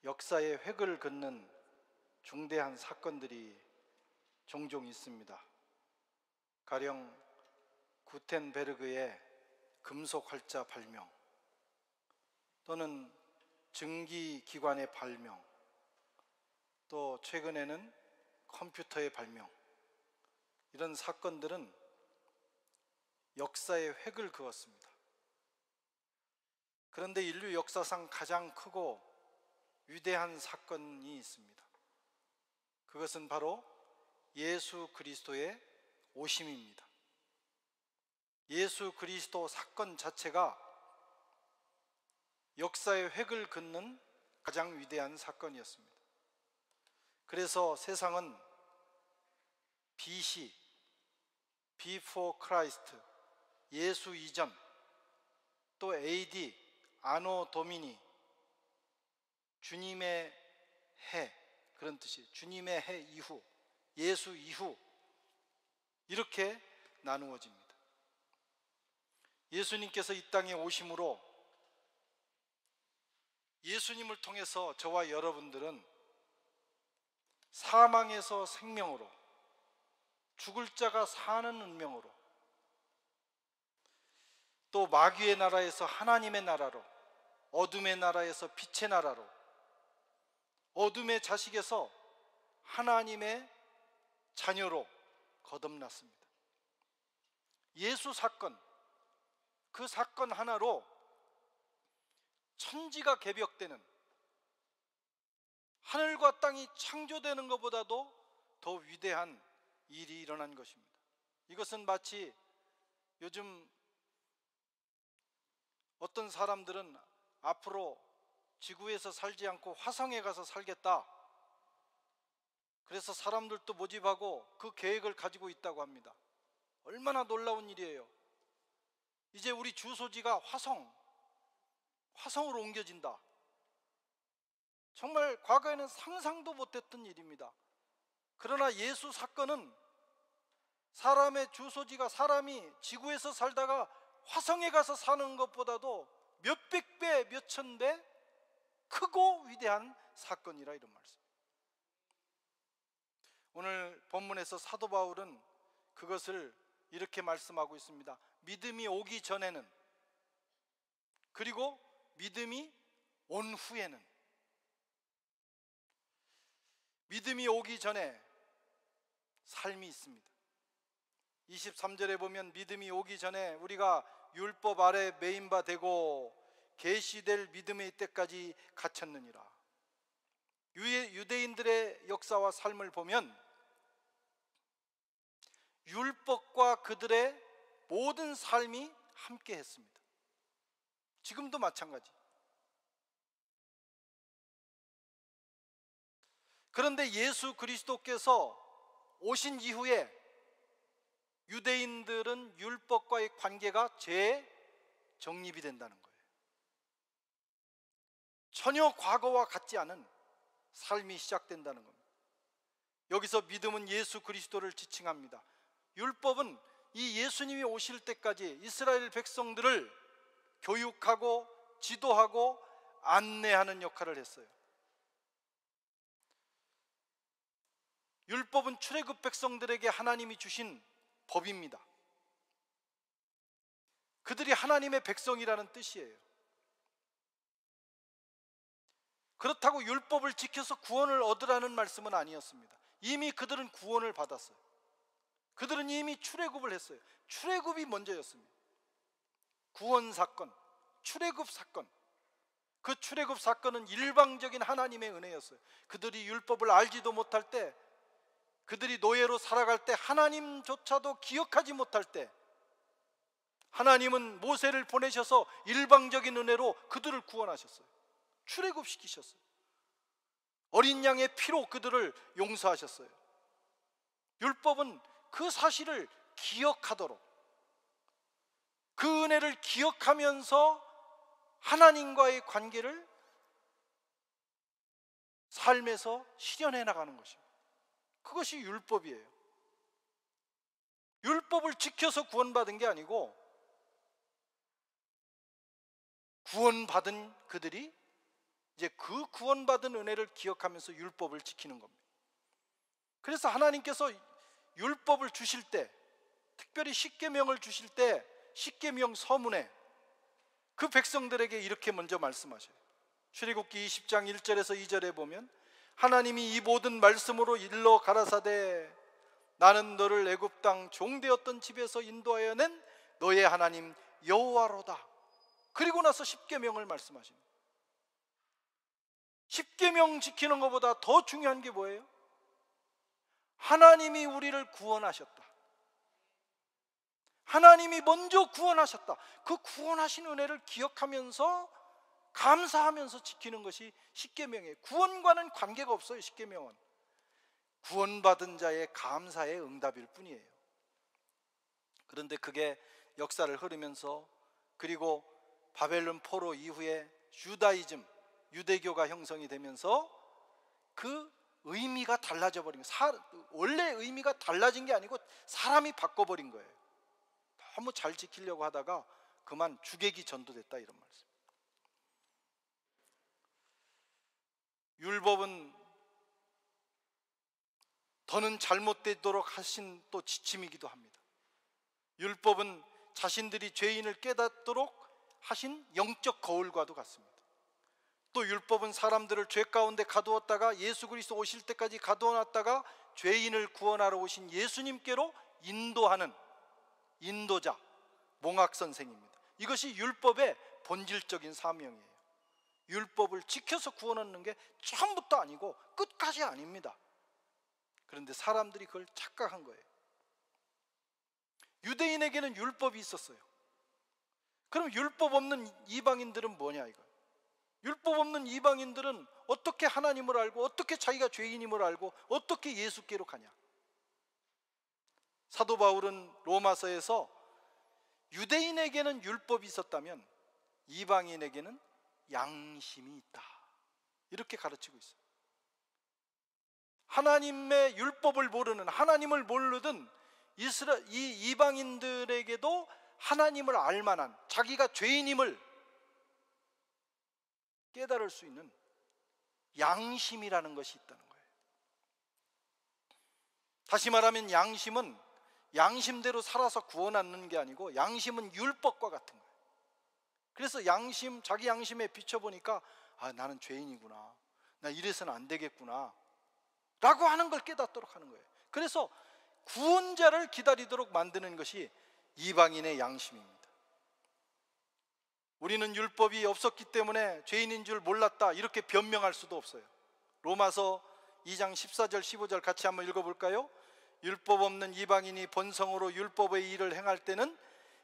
역사의 획을 긋는 중대한 사건들이 종종 있습니다. 가령 구텐베르그의 금속 활자 발명, 또는 증기기관의 발명, 또 최근에는 컴퓨터의 발명, 이런 사건들은 역사의 획을 그었습니다. 그런데 인류 역사상 가장 크고 위대한 사건이 있습니다. 그것은 바로 예수 그리스도의 오심입니다. 예수 그리스도 사건 자체가 역사의 획을 긋는 가장 위대한 사건이었습니다. 그래서 세상은 BC, Before Christ, 예수 이전, 또 AD, 아노 도미니, 주님의 해, 그런 뜻이에요. 주님의 해 이후, 예수 이후, 이렇게 나누어집니다. 예수님께서 이 땅에 오심으로 예수님을 통해서 저와 여러분들은 사망에서 생명으로, 죽을 자가 사는 운명으로, 또 마귀의 나라에서 하나님의 나라로, 어둠의 나라에서 빛의 나라로, 어둠의 자식에서 하나님의 자녀로 거듭났습니다. 예수 사건, 그 사건 하나로 천지가 개벽되는, 하늘과 땅이 창조되는 것보다도 더 위대한 일이 일어난 것입니다. 이것은 마치 요즘 어떤 사람들은 앞으로 지구에서 살지 않고 화성에 가서 살겠다, 그래서 사람들도 모집하고 그 계획을 가지고 있다고 합니다. 얼마나 놀라운 일이에요. 이제 우리 주소지가 화성으로 옮겨진다. 정말 과거에는 상상도 못했던 일입니다. 그러나 예수 사건은 사람의 주소지가, 사람이 지구에서 살다가 화성에 가서 사는 것보다도 몇백 배, 몇천 배 크고 위대한 사건이라, 이런 말씀. 오늘 본문에서 사도 바울은 그것을 이렇게 말씀하고 있습니다. 믿음이 오기 전에는, 그리고 믿음이 온 후에는. 믿음이 오기 전에 삶이 있습니다. 23절에 보면 믿음이 오기 전에 우리가 율법 아래 매인 바 되고 계시될 믿음의 때까지 갇혔느니라. 유대인들의 역사와 삶을 보면 율법과 그들의 모든 삶이 함께 했습니다. 지금도 마찬가지. 그런데 예수 그리스도께서 오신 이후에 유대인들은 율법과의 관계가 재정립이 된다는 거예요. 전혀 과거와 같지 않은 삶이 시작된다는 겁니다. 여기서 믿음은 예수 그리스도를 지칭합니다. 율법은 이 예수님이 오실 때까지 이스라엘 백성들을 교육하고 지도하고 안내하는 역할을 했어요. 율법은 출애굽 백성들에게 하나님이 주신 법입니다. 그들이 하나님의 백성이라는 뜻이에요. 그렇다고 율법을 지켜서 구원을 얻으라는 말씀은 아니었습니다. 이미 그들은 구원을 받았어요. 그들은 이미 출애굽을 했어요. 출애굽이 먼저였습니다. 구원 사건, 출애굽 사건. 그 출애굽 사건은 일방적인 하나님의 은혜였어요. 그들이 율법을 알지도 못할 때, 그들이 노예로 살아갈 때, 하나님조차도 기억하지 못할 때 하나님은 모세를 보내셔서 일방적인 은혜로 그들을 구원하셨어요. 출애굽시키셨어요. 어린 양의 피로 그들을 용서하셨어요. 율법은 그 사실을 기억하도록, 그 은혜를 기억하면서 하나님과의 관계를 삶에서 실현해 나가는 것입니다. 그것이 율법이에요. 율법을 지켜서 구원받은 게 아니고 구원받은 그들이 이제 그 구원받은 은혜를 기억하면서 율법을 지키는 겁니다. 그래서 하나님께서 율법을 주실 때, 특별히 십계명을 주실 때 십계명 서문에 그 백성들에게 이렇게 먼저 말씀하셔요. 출애굽기 20장 1절에서 2절에 보면 하나님이 이 모든 말씀으로 일러 가라사대 나는 너를 애굽 땅 종되었던 집에서 인도하여 낸 너의 하나님 여호와로다. 그리고 나서 십계명을 말씀하십니다. 십계명 지키는 것보다 더 중요한 게 뭐예요? 하나님이 우리를 구원하셨다. 하나님이 먼저 구원하셨다. 그 구원하신 은혜를 기억하면서 감사하면서 지키는 것이 십계명이에요. 구원과는 관계가 없어요. 십계명은 구원받은 자의 감사의 응답일 뿐이에요. 그런데 그게 역사를 흐르면서, 그리고 바벨론 포로 이후에 유다이즘, 유대교가 형성이 되면서 그 의미가 달라져 버린 거예요. 원래 의미가 달라진 게 아니고 사람이 바꿔버린 거예요. 너무 잘 지키려고 하다가 그만 주객이 전도됐다, 이런 말씀. 율법은 더는 잘못되도록 하신 또 지침이기도 합니다. 율법은 자신들이 죄인을 깨닫도록 하신 영적 거울과도 같습니다. 또 율법은 사람들을 죄 가운데 가두었다가 예수 그리스도 오실 때까지 가두어놨다가 죄인을 구원하러 오신 예수님께로 인도하는 인도자, 몽학 선생입니다. 이것이 율법의 본질적인 사명이에요. 율법을 지켜서 구원 얻는 게 처음부터 아니고 끝까지 아닙니다. 그런데 사람들이 그걸 착각한 거예요. 유대인에게는 율법이 있었어요. 그럼 율법 없는 이방인들은 뭐냐 이거. 율법 없는 이방인들은 어떻게 하나님을 알고, 어떻게 자기가 죄인임을 알고, 어떻게 예수께로 가냐. 사도 바울은 로마서에서 유대인에게는 율법이 있었다면 이방인에게는 양심이 있다, 이렇게 가르치고 있어요. 하나님의 율법을 모르는, 하나님을 모르던 이 이방인들에게도 하나님을 알만한, 자기가 죄인임을 깨달을 수 있는 양심이라는 것이 있다는 거예요. 다시 말하면 양심은 양심대로 살아서 구원 얻는 게 아니고 양심은 율법과 같은 거예요. 그래서 양심, 자기 양심에 비춰보니까 아, 나는 죄인이구나, 나 이래서는 안 되겠구나 라고 하는 걸 깨닫도록 하는 거예요. 그래서 구원자를 기다리도록 만드는 것이 이방인의 양심입니다. 우리는 율법이 없었기 때문에 죄인인 줄 몰랐다, 이렇게 변명할 수도 없어요. 로마서 2장 14절 15절 같이 한번 읽어볼까요? 율법 없는 이방인이 본성으로 율법의 일을 행할 때는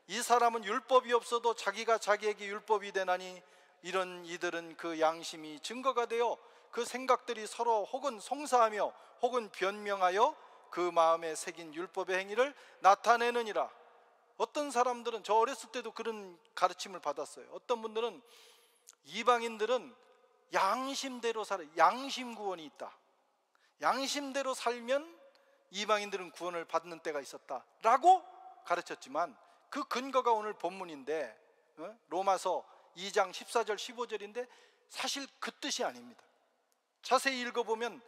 이 사람은 율법이 없어도 자기가 자기에게 율법이 되나니 이런 이들은 그 양심이 증거가 되어 그 생각들이 서로 혹은 송사하며 혹은 변명하여 그 마음에 새긴 율법의 행위를 나타내느니라. 어떤 사람들은, 저 어렸을 때도 그런 가르침을 받았어요. 어떤 분들은 이방인들은 양심대로 살아, 양심 구원이 있다, 양심대로 살면 이방인들은 구원을 받는 때가 있었다 라고 가르쳤지만 그 근거가 오늘 본문인데, 로마서 2장 14절 15절인데 사실 그 뜻이 아닙니다. 자세히 읽어보면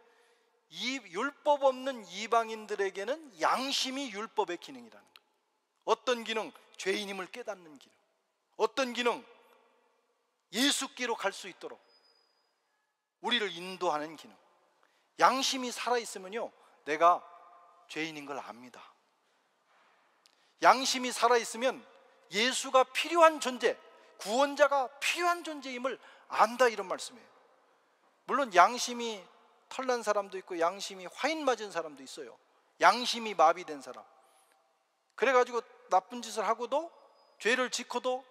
이 율법 없는 이방인들에게는 양심이 율법의 기능이라는 거예요. 어떤 기능? 죄인임을 깨닫는 기능. 어떤 기능? 예수께로 갈 수 있도록 우리를 인도하는 기능. 양심이 살아있으면요, 내가 죄인인 걸 압니다. 양심이 살아있으면 예수가 필요한 존재, 구원자가 필요한 존재임을 안다, 이런 말씀이에요. 물론 양심이 털난 사람도 있고 양심이 화인 맞은 사람도 있어요. 양심이 마비된 사람. 그래가지고 나쁜 짓을 하고도, 죄를 짓고도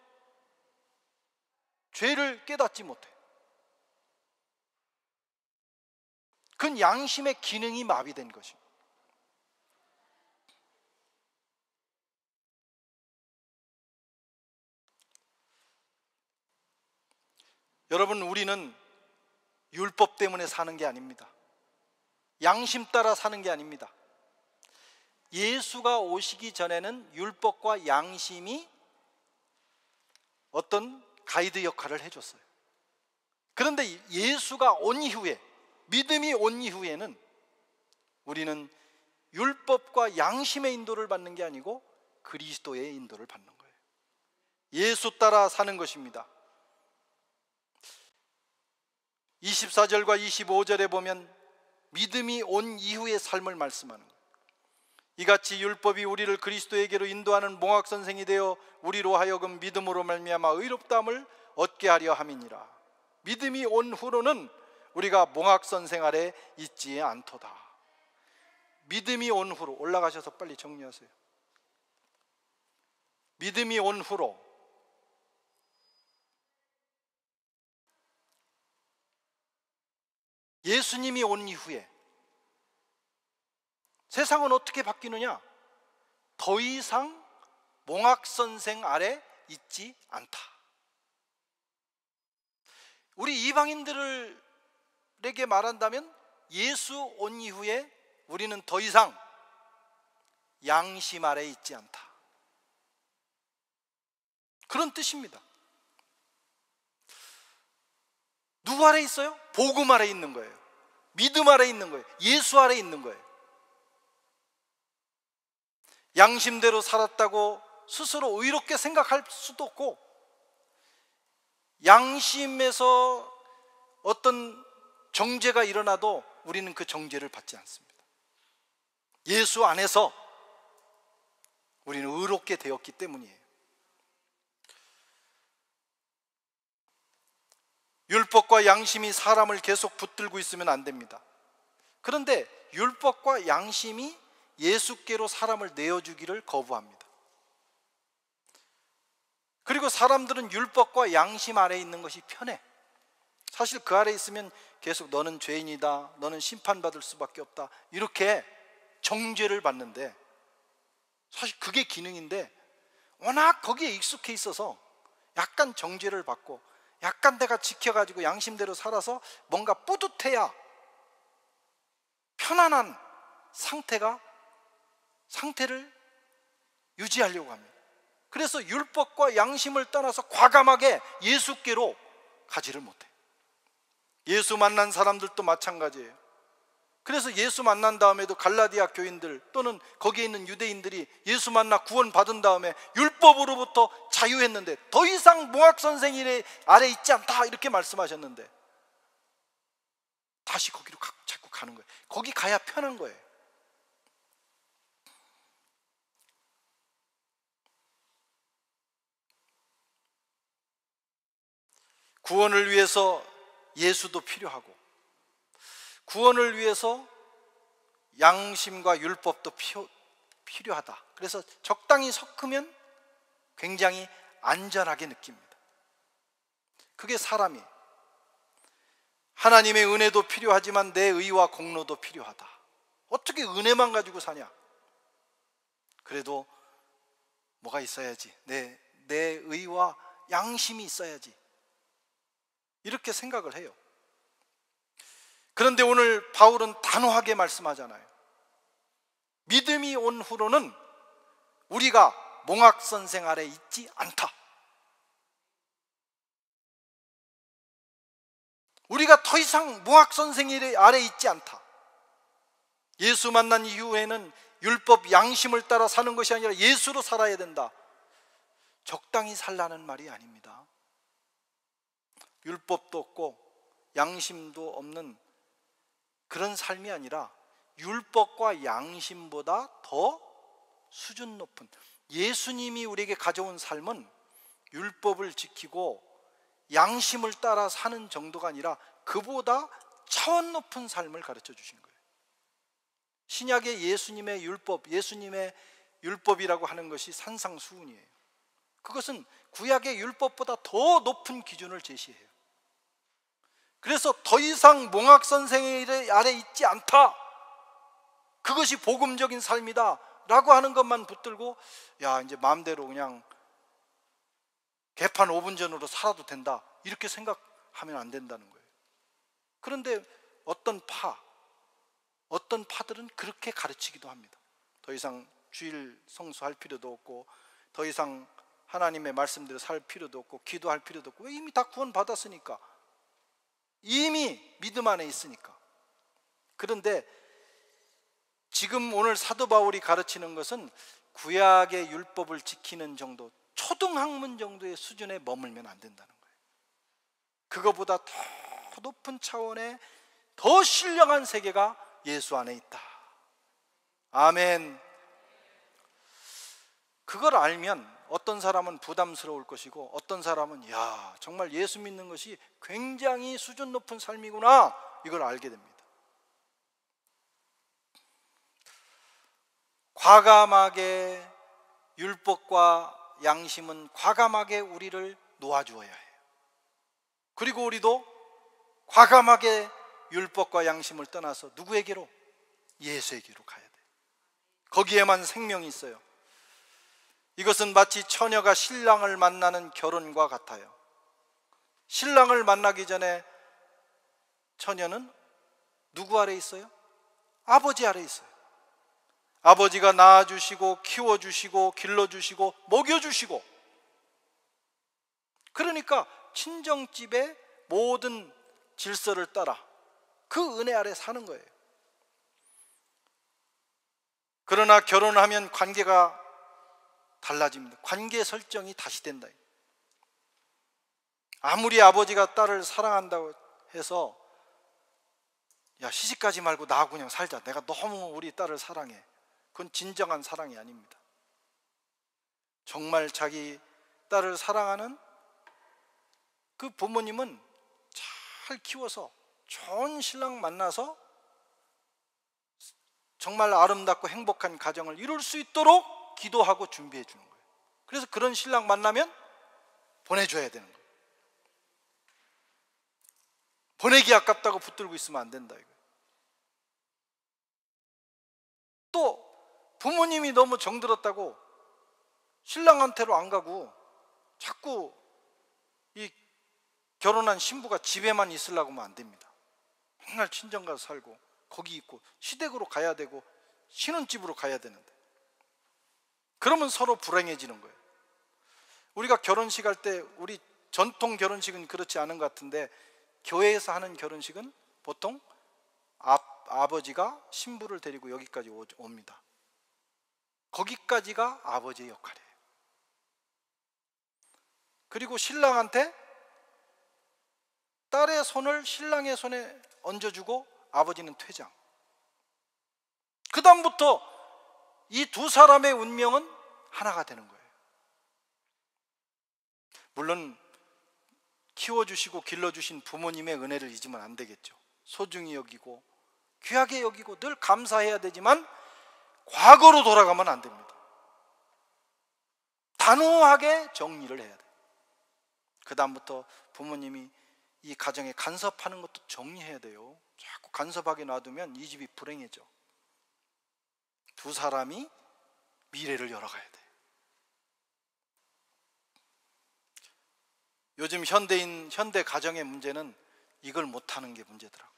죄를 깨닫지 못해. 그건 양심의 기능이 마비된 것입니다. 여러분, 우리는 율법 때문에 사는 게 아닙니다. 양심 따라 사는 게 아닙니다. 예수가 오시기 전에는 율법과 양심이 어떤 가이드 역할을 해줬어요. 그런데 예수가 온 이후에, 믿음이 온 이후에는 우리는 율법과 양심의 인도를 받는 게 아니고 그리스도의 인도를 받는 거예요. 예수 따라 사는 것입니다. 24절과 25절에 보면 믿음이 온 이후의 삶을 말씀하는 거예요. 이같이 율법이 우리를 그리스도에게로 인도하는 몽학 선생이 되어 우리로 하여금 믿음으로 말미암아 의롭다함을 얻게 하려 함이니라. 믿음이 온 후로는 우리가 몽학 선생 아래 있지 않도다. 믿음이 온 후로, 올라가셔서 빨리 정리하세요. 믿음이 온 후로, 예수님이 온 이후에 세상은 어떻게 바뀌느냐? 더 이상 몽학 선생 아래 있지 않다. 우리 이방인들에게 말한다면 예수 온 이후에 우리는 더 이상 양심 아래 있지 않다. 그런 뜻입니다. 누구 아래 있어요? 복음 아래 있는 거예요. 믿음 아래 있는 거예요. 예수 아래 있는 거예요. 양심대로 살았다고 스스로 의롭게 생각할 수도 없고, 양심에서 어떤 정죄가 일어나도 우리는 그 정죄를 받지 않습니다. 예수 안에서 우리는 의롭게 되었기 때문이에요. 율법과 양심이 사람을 계속 붙들고 있으면 안 됩니다. 그런데 율법과 양심이 예수께로 사람을 내어주기를 거부합니다. 그리고 사람들은 율법과 양심 아래에 있는 것이 편해. 사실 그 아래에 있으면 계속 너는 죄인이다, 너는 심판받을 수밖에 없다, 이렇게 정죄를 받는데, 사실 그게 기능인데 워낙 거기에 익숙해 있어서 약간 정죄를 받고 약간 내가 지켜가지고 양심대로 살아서 뭔가 뿌듯해야 편안한 상태를 유지하려고 합니다. 그래서 율법과 양심을 떠나서 과감하게 예수께로 가지를 못해. 예수 만난 사람들도 마찬가지예요. 그래서 예수 만난 다음에도 갈라디아 교인들 또는 거기에 있는 유대인들이 예수 만나 구원 받은 다음에 율법으로부터 자유했는데 더 이상 몽학 선생님 아래 있지 않다 이렇게 말씀하셨는데 다시 거기로 자꾸 가는 거예요. 거기 가야 편한 거예요. 구원을 위해서 예수도 필요하고, 구원을 위해서 양심과 율법도 필요하다. 그래서 적당히 섞으면 굉장히 안전하게 느낍니다. 그게 사람이에요. 하나님의 은혜도 필요하지만 내 의와 공로도 필요하다. 어떻게 은혜만 가지고 사냐? 그래도 뭐가 있어야지. 내 의와 양심이 있어야지. 이렇게 생각을 해요. 그런데 오늘 바울은 단호하게 말씀하잖아요. 믿음이 온 후로는 우리가 몽학 선생 아래 있지 않다. 우리가 더 이상 몽학 선생 아래 있지 않다. 예수 만난 이후에는 율법 양심을 따라 사는 것이 아니라 예수로 살아야 된다. 적당히 살라는 말이 아닙니다. 율법도 없고 양심도 없는 그런 삶이 아니라 율법과 양심보다 더 수준 높은, 예수님이 우리에게 가져온 삶은 율법을 지키고 양심을 따라 사는 정도가 아니라 그보다 차원 높은 삶을 가르쳐 주신 거예요. 신약의 예수님의 율법이라고 하는 것이 산상수훈이에요. 그것은 구약의 율법보다 더 높은 기준을 제시해요. 그래서 더 이상 몽학 선생의 아래 있지 않다, 그것이 복음적인 삶이다 라고 하는 것만 붙들고 야 이제 마음대로 그냥 개판 5분 전으로 살아도 된다 이렇게 생각하면 안 된다는 거예요. 그런데 어떤 파들은 그렇게 가르치기도 합니다. 더 이상 주일 성수할 필요도 없고, 더 이상 하나님의 말씀대로 살 필요도 없고, 기도할 필요도 없고, 왜 이미 다 구원 받았으니까 이미 믿음 안에 있으니까. 그런데 지금 오늘 사도 바울이 가르치는 것은 구약의 율법을 지키는 정도, 초등학문 정도의 수준에 머물면 안 된다는 거예요. 그거보다 더 높은 차원의 더 신령한 세계가 예수 안에 있다. 아멘. 그걸 알면 어떤 사람은 부담스러울 것이고, 어떤 사람은 야, 정말 예수 믿는 것이 굉장히 수준 높은 삶이구나, 이걸 알게 됩니다. 과감하게 율법과 양심은 과감하게 우리를 놓아주어야 해요. 그리고 우리도 과감하게 율법과 양심을 떠나서 누구에게로? 예수에게로 가야 돼요. 거기에만 생명이 있어요. 이것은 마치 처녀가 신랑을 만나는 결혼과 같아요. 신랑을 만나기 전에 처녀는 누구 아래 있어요? 아버지 아래 있어요. 아버지가 낳아주시고 키워주시고 길러주시고 먹여주시고, 그러니까 친정집의 모든 질서를 따라 그 은혜 아래 사는 거예요. 그러나 결혼하면 관계가 달라집니다. 관계 설정이 다시 된다. 아무리 아버지가 딸을 사랑한다고 해서 야, 시집가지 말고 나하고 그냥 살자, 내가 너무 우리 딸을 사랑해, 그건 진정한 사랑이 아닙니다. 정말 자기 딸을 사랑하는 그 부모님은 잘 키워서 좋은 신랑 만나서 정말 아름답고 행복한 가정을 이룰 수 있도록 기도하고 준비해 주는 거예요. 그래서 그런 신랑 만나면 보내줘야 되는 거예요. 보내기 아깝다고 붙들고 있으면 안 된다, 이거예요. 또 부모님이 너무 정들었다고 신랑한테로 안 가고 자꾸 이 결혼한 신부가 집에만 있으려고 하면 안 됩니다. 맨날 친정 가서 살고 거기 있고 시댁으로 가야 되고 신혼집으로 가야 되는데, 그러면 서로 불행해지는 거예요. 우리가 결혼식 할 때, 우리 전통 결혼식은 그렇지 않은 것 같은데, 교회에서 하는 결혼식은 보통 아버지가 신부를 데리고 여기까지 옵니다. 거기까지가 아버지의 역할이에요. 그리고 신랑한테 딸의 손을 신랑의 손에 얹어주고 아버지는 퇴장. 그 다음부터 이 두 사람의 운명은 하나가 되는 거예요. 물론 키워주시고 길러주신 부모님의 은혜를 잊으면 안 되겠죠. 소중히 여기고 귀하게 여기고 늘 감사해야 되지만 과거로 돌아가면 안 됩니다. 단호하게 정리를 해야 돼요. 그 다음부터 부모님이 이 가정에 간섭하는 것도 정리해야 돼요. 자꾸 간섭하게 놔두면 이 집이 불행해져. 두 사람이 미래를 열어가야 돼. 요즘 현대 가정의 문제는 이걸 못하는 게 문제더라고.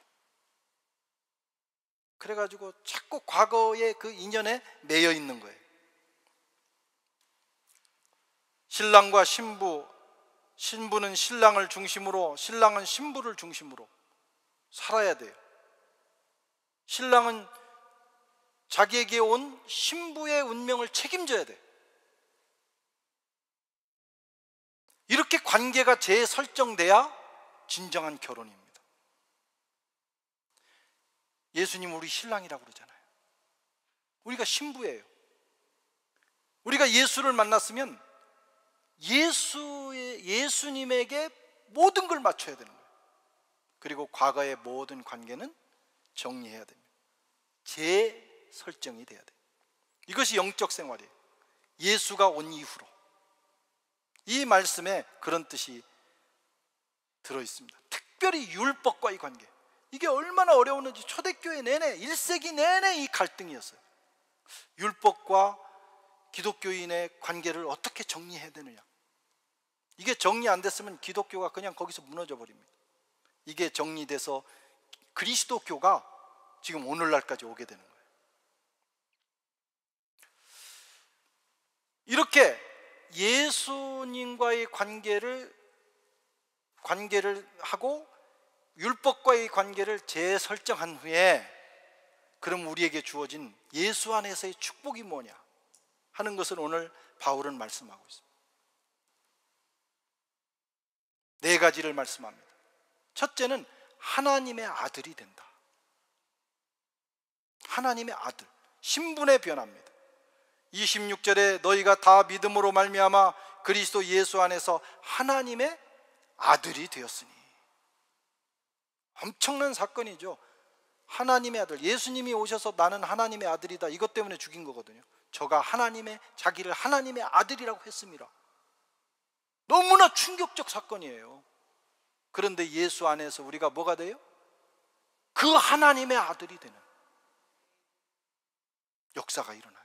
그래가지고 자꾸 과거의 그 인연에 매여 있는 거예요. 신랑과 신부는 신랑을 중심으로, 신랑은 신부를 중심으로 살아야 돼요. 신랑은 자기에게 온 신부의 운명을 책임져야 돼. 이렇게 관계가 재설정돼야 진정한 결혼입니다. 예수님 우리 신랑이라고 그러잖아요. 우리가 신부예요. 우리가 예수를 만났으면 예수님에게 모든 걸 맞춰야 되는 거예요. 그리고 과거의 모든 관계는 정리해야 됩니다. 재설정이 돼야 돼요. 이것이 영적 생활이에요. 예수가 온 이후로. 이 말씀에 그런 뜻이 들어있습니다. 특별히 율법과의 관계, 이게 얼마나 어려웠는지 초대교회 내내 1세기 내내 이 갈등이었어요. 율법과 기독교인의 관계를 어떻게 정리해야 되느냐. 이게 정리 안 됐으면 기독교가 그냥 거기서 무너져 버립니다. 이게 정리돼서 그리스도교가 지금 오늘날까지 오게 되는 거예요. 이렇게 예수님과의 관계를 하고 율법과의 관계를 재설정한 후에 그럼 우리에게 주어진 예수 안에서의 축복이 뭐냐 하는 것을 오늘 바울은 말씀하고 있습니다. 네 가지를 말씀합니다. 첫째는 하나님의 아들이 된다. 하나님의 아들, 신분의 변화입니다. 26절에 너희가 다 믿음으로 말미암아 그리스도 예수 안에서 하나님의 아들이 되었으니. 엄청난 사건이죠. 하나님의 아들, 예수님이 오셔서 나는 하나님의 아들이다, 이것 때문에 죽인 거거든요. 저가 자기를 하나님의 아들이라고 했습니다. 너무나 충격적 사건이에요. 그런데 예수 안에서 우리가 뭐가 돼요? 그 하나님의 아들이 되는 역사가 일어나요.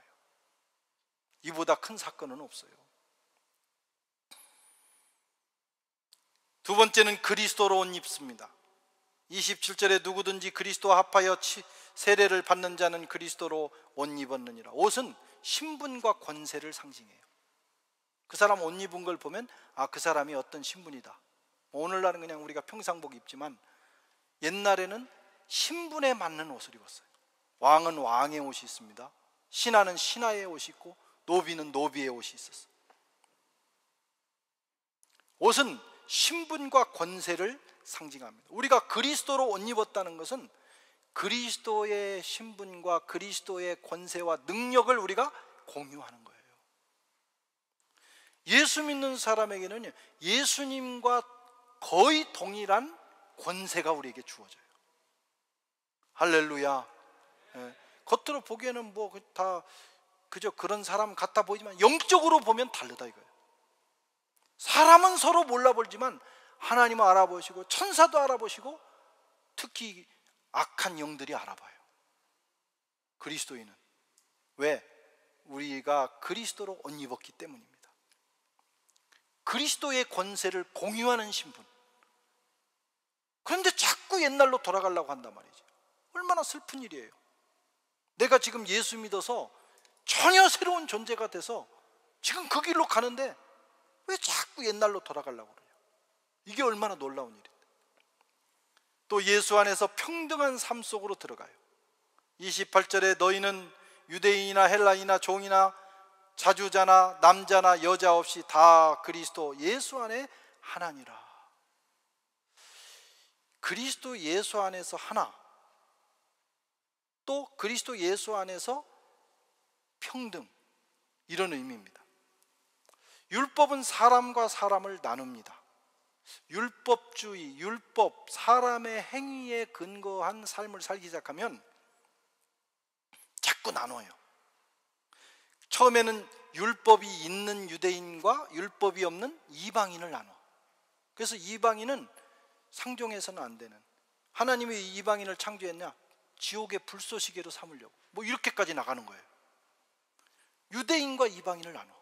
이보다 큰 사건은 없어요. 두 번째는 그리스도로 옷 입습니다. 27절에 누구든지 그리스도와 합하여 세례를 받는 자는 그리스도로 옷 입었느니라. 옷은 신분과 권세를 상징해요. 그 사람 옷 입은 걸 보면 그 사람이 어떤 신분이다. 오늘날은 그냥 우리가 평상복 입지만 옛날에는 신분에 맞는 옷을 입었어요. 왕은 왕의 옷이 있습니다. 신하는 신하의 옷이 있고 노비는 노비의 옷이 있었어요. 옷은 신분과 권세를 상징합니다. 우리가 그리스도로 옷 입었다는 것은 그리스도의 신분과 그리스도의 권세와 능력을 우리가 공유하는 거예요. 예수 믿는 사람에게는 예수님과 거의 동일한 권세가 우리에게 주어져요. 할렐루야. 겉으로 보기에는 뭐 다 그저 그런 사람 같아 보이지만 영적으로 보면 다르다 이거예요. 사람은 서로 몰라보지만 하나님은 알아보시고 천사도 알아보시고 특히 악한 영들이 알아봐요. 그리스도인은. 왜? 우리가 그리스도로 옷 입었기 때문입니다. 그리스도의 권세를 공유하는 신분. 그런데 자꾸 옛날로 돌아가려고 한단 말이죠. 얼마나 슬픈 일이에요. 내가 지금 예수 믿어서 전혀 새로운 존재가 돼서 지금 그 길로 가는데 왜 자꾸 옛날로 돌아가려고 그러냐. 이게 얼마나 놀라운 일인데. 또 예수 안에서 평등한 삶 속으로 들어가요. 28절에 너희는 유대인이나 헬라인이나 종이나 자주자나 남자나 여자 없이 다 그리스도 예수 안에 하나니라. 그리스도 예수 안에서 하나, 또 그리스도 예수 안에서 평등, 이런 의미입니다. 율법은 사람과 사람을 나눕니다. 율법주의, 율법, 사람의 행위에 근거한 삶을 살기 시작하면 자꾸 나눠요. 처음에는 율법이 있는 유대인과 율법이 없는 이방인을 나눠. 그래서 이방인은 상종해서는 안 되는, 하나님이 이 이방인을 창조했냐? 지옥의 불쏘시개로 삼으려고, 뭐 이렇게까지 나가는 거예요. 유대인과 이방인을 나눠.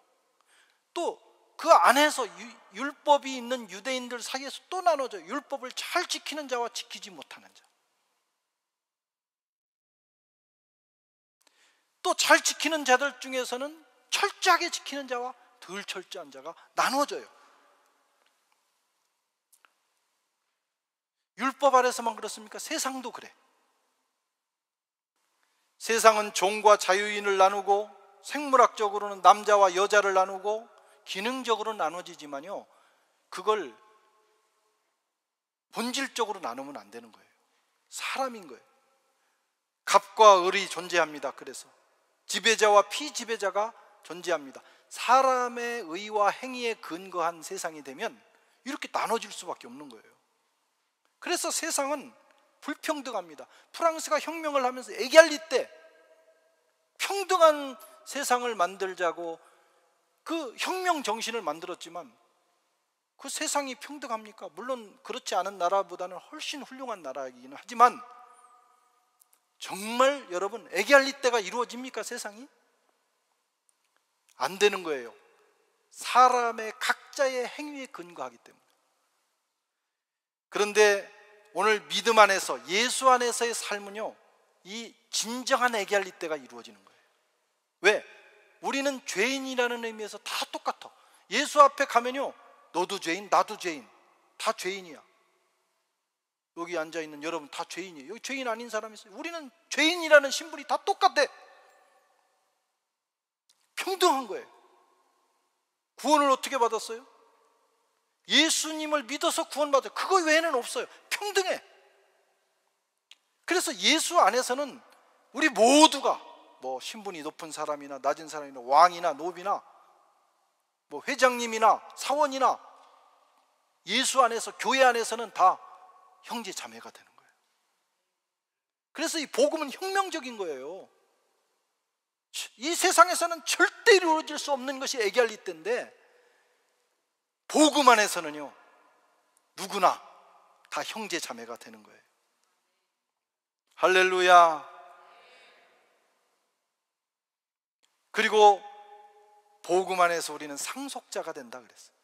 또 그 안에서 율법이 있는 유대인들 사이에서 또 나눠져. 율법을 잘 지키는 자와 지키지 못하는 자. 또 잘 지키는 자들 중에서는 철저하게 지키는 자와 덜 철저한 자가 나눠져요. 율법 아래서만 그렇습니까? 세상도 그래. 세상은 종과 자유인을 나누고 생물학적으로는 남자와 여자를 나누고 기능적으로 나눠지지만요, 그걸 본질적으로 나누면 안 되는 거예요. 사람인 거예요. 갑과 을이 존재합니다. 그래서 지배자와 피지배자가 존재합니다. 사람의 의와 행위에 근거한 세상이 되면 이렇게 나눠질 수밖에 없는 거예요. 그래서 세상은 불평등합니다. 프랑스가 혁명을 하면서 에갈리 때 평등한 세상을 만들자고 그 혁명 정신을 만들었지만 그 세상이 평등합니까? 물론 그렇지 않은 나라보다는 훨씬 훌륭한 나라이긴 하지만 정말 여러분 에갈리 때가 이루어집니까? 세상이? 안 되는 거예요. 사람의 각자의 행위에 근거하기 때문에. 그런데 오늘 믿음 안에서, 예수 안에서의 삶은요, 이 진정한 에갈리 때가 이루어지는 거예요. 왜? 우리는 죄인이라는 의미에서 다 똑같아. 예수 앞에 가면요, 너도 죄인, 나도 죄인, 다 죄인이야. 여기 앉아있는 여러분 다 죄인이에요. 여기 죄인 아닌 사람이 있어요. 우리는 죄인이라는 신분이 다 똑같아. 평등한 거예요. 구원을 어떻게 받았어요? 예수님을 믿어서 구원받아요. 그거 외에는 없어요. 평등해. 그래서 예수 안에서는 우리 모두가 뭐 신분이 높은 사람이나 낮은 사람이나 왕이나 노비나 뭐 회장님이나 사원이나 예수 안에서, 교회 안에서는 다 형제 자매가 되는 거예요. 그래서 이 복음은 혁명적인 거예요. 이 세상에서는 절대 이루어질 수 없는 것이 애결리 때인데 복음 안에서는요 누구나 다 형제 자매가 되는 거예요. 할렐루야. 그리고 복음 안에서 우리는 상속자가 된다 그랬어요.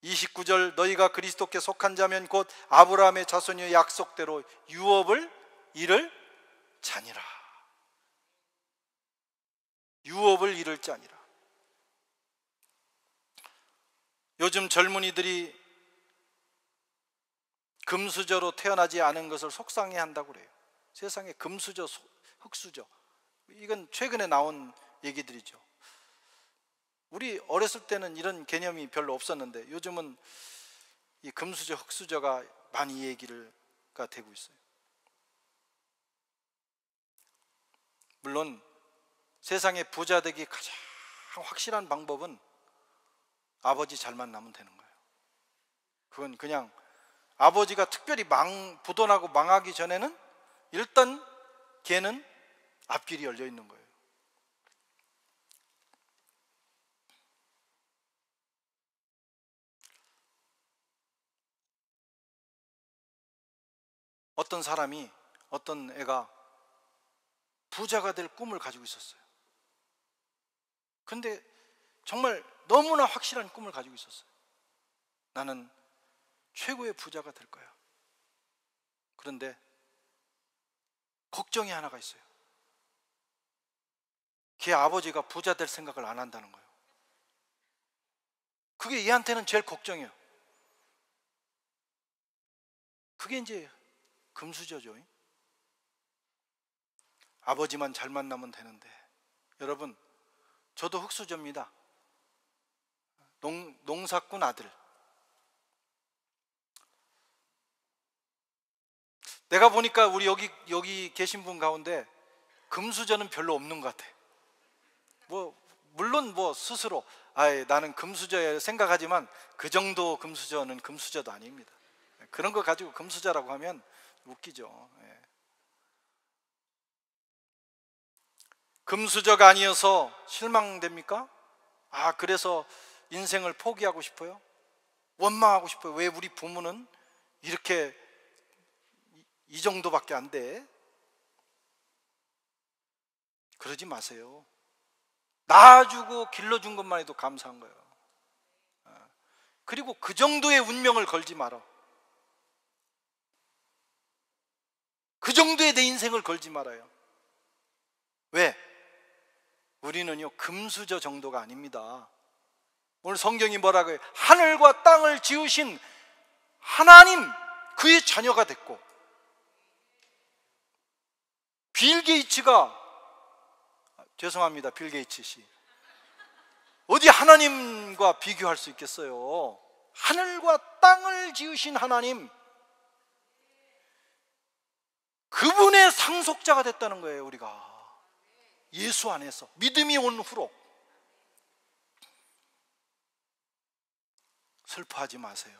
29절, 너희가 그리스도께 속한 자면 곧 아브라함의 자손이여 약속대로 유업을 이룰 자니라. 유업을 이룰 자니라. 요즘 젊은이들이 금수저로 태어나지 않은 것을 속상해한다고 그래요. 세상에 금수저, 흙수저, 이건 최근에 나온 얘기들이죠. 우리 어렸을 때는 이런 개념이 별로 없었는데 요즘은 이 금수저, 흙수저가 많이 얘기가 되고 있어요. 물론 세상에 부자 되기 가장 확실한 방법은 아버지 잘 만나면 되는 거예요. 그건 그냥 아버지가 특별히 부도나고 망하기 전에는 일단 걔는 앞길이 열려 있는 거예요. 어떤 사람이, 어떤 애가 부자가 될 꿈을 가지고 있었어요. 근데 정말 너무나 확실한 꿈을 가지고 있었어요. 나는 최고의 부자가 될 거야. 그런데 걱정이 하나가 있어요. 걔 아버지가 부자 될 생각을 안 한다는 거예요. 그게 얘한테는 제일 걱정이에요. 그게 이제 금수저죠. 아버지만 잘 만나면 되는데. 여러분, 저도 흙수저입니다. 농사꾼 아들. 내가 보니까 우리 여기 계신 분 가운데 금수저는 별로 없는 것 같아. 물론 스스로 나는 금수저에 생각하지만 그 정도 금수저는 금수저도 아닙니다. 그런 거 가지고 금수저라고 하면 웃기죠. 금수저가 아니어서 실망됩니까? 그래서 인생을 포기하고 싶어요? 원망하고 싶어요? 왜 우리 부모는 이렇게 이 정도밖에 안 돼? 그러지 마세요. 낳아주고 길러준 것만 해도 감사한 거예요. 그리고 그 정도의 운명을 걸지 말아. 그 정도의 내 인생을 걸지 말아요. 왜? 우리는요 금수저 정도가 아닙니다. 오늘 성경이 뭐라고 해요? 하늘과 땅을 지으신 하나님, 그의 자녀가 됐고, 빌 게이츠가, 죄송합니다 빌 게이츠 씨, 어디 하나님과 비교할 수 있겠어요? 하늘과 땅을 지으신 하나님, 그분의 상속자가 됐다는 거예요. 우리가 예수 안에서 믿음이 온 후로. 슬퍼하지 마세요.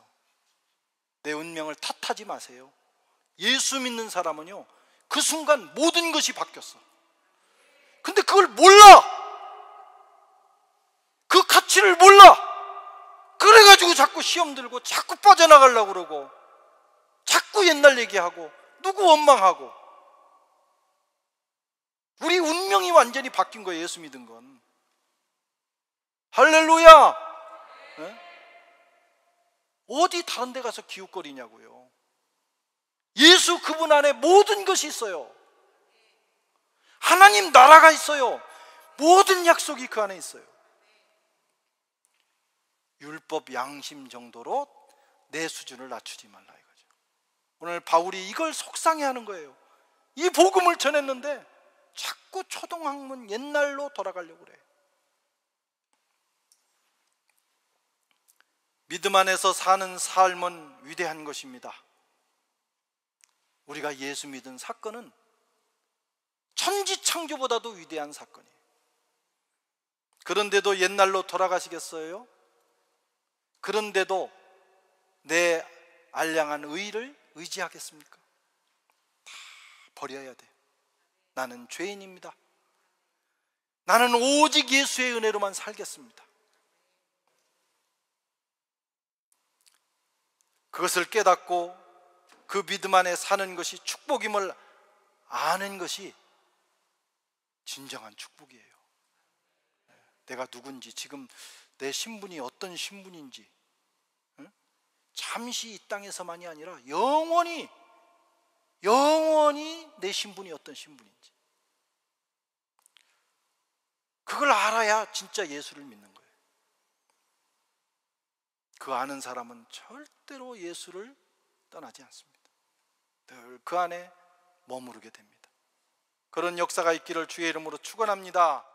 내 운명을 탓하지 마세요. 예수 믿는 사람은요 그 순간 모든 것이 바뀌었어. 근데 그걸 몰라. 그 가치를 몰라. 그래가지고 자꾸 시험 들고 자꾸 빠져나가려고 그러고 자꾸 옛날 얘기하고 누구 원망하고. 우리 운명이 완전히 바뀐 거예요. 예수 믿은 건. 할렐루야. 네? 어디 다른 데 가서 기웃거리냐고요. 예수 그분 안에 모든 것이 있어요. 하나님 나라가 있어요. 모든 약속이 그 안에 있어요. 율법 양심 정도로 내 수준을 낮추지 말라 이거죠. 오늘 바울이 이걸 속상해하는 거예요. 이 복음을 전했는데 자꾸 초등학문 옛날로 돌아가려고 그래. 믿음 안에서 사는 삶은 위대한 것입니다. 우리가 예수 믿은 사건은 천지창조보다도 위대한 사건이에요. 그런데도 옛날로 돌아가시겠어요? 그런데도 내 알량한 의를 의지하겠습니까? 다 버려야 돼요. 나는 죄인입니다. 나는 오직 예수의 은혜로만 살겠습니다. 그것을 깨닫고 그 믿음 안에 사는 것이 축복임을 아는 것이 진정한 축복이에요. 내가 누군지, 지금 내 신분이 어떤 신분인지, 잠시 이 땅에서만이 아니라 영원히 내 신분이 어떤 신분인지, 그걸 알아야 진짜 예수를 믿는 거예요. 그 아는 사람은 절대로 예수를 떠나지 않습니다. 늘 그 안에 머무르게 됩니다. 그런 역사가 있기를 주의 이름으로 축원합니다.